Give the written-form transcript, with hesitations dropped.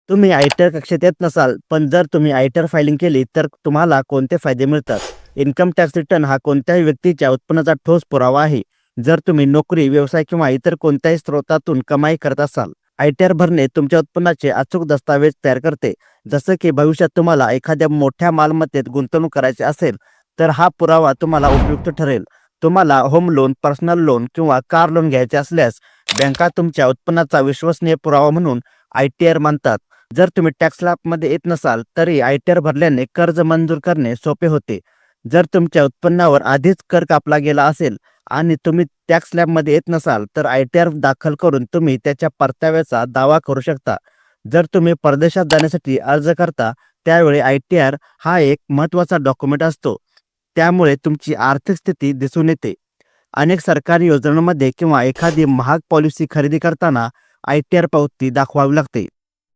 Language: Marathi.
तुम्ही आयटीआर कक्षेत येत नसाल, पण जर तुम्ही आयटीआर फायलिंग केली तर तुम्हाला कोणते फायदे मिळतात? इन्कम टॅक्स रिटर्न हा कोणत्याही व्यक्तीच्या उत्पन्नाचा ठोस पुरावा आहे. जर तुम्ही नोकरी, व्यवसाय किंवा इतर कोणत्याही स्रोतातून कमाई करत असाल, आयटीआर भरणे तुमच्या उत्पन्नाचे अचूक दस्तऐवज तयार करते. जसं की भविष्यात तुम्हाला एखाद्या मोठ्या मालमत्तेत गुंतवणूक करायची असेल, तर हा पुरावा तुम्हाला उपयुक्त ठरेल. तुम्हाला होम लोन, पर्सनल लोन किंवा कार लोन घ्यायचे असल्यास बँका तुमच्या उत्पन्नाचा विश्वसनीय पुरावा म्हणून आयटीआर मानतात. जर तुम्ही टॅक्स स्लॅबमध्ये येत नसाल, तरी आयटीआर भरल्याने कर्ज मंजूर करणे सोपे होते. जर तुमच्या उत्पन्नावर आधीच कर कापला गेला असेल आणि तुम्ही टॅक्स स्लॅबमध्ये येत नसाल, तर आयटीआर दाखल करून तुम्ही त्याच्या परताव्याचा दावा करू शकता. जर तुम्ही परदेशात जाण्यासाठी अर्ज करता, त्यावेळी आयटीआर हा एक महत्त्वाचा डॉक्युमेंट असतो. त्यामुळे तुमची आर्थिक स्थिती दिसून येते. अनेक सरकारी योजनांमध्ये किंवा एखादी महाग पॉलिसी खरेदी करताना आयटीआर पावती दाखवावी लागते.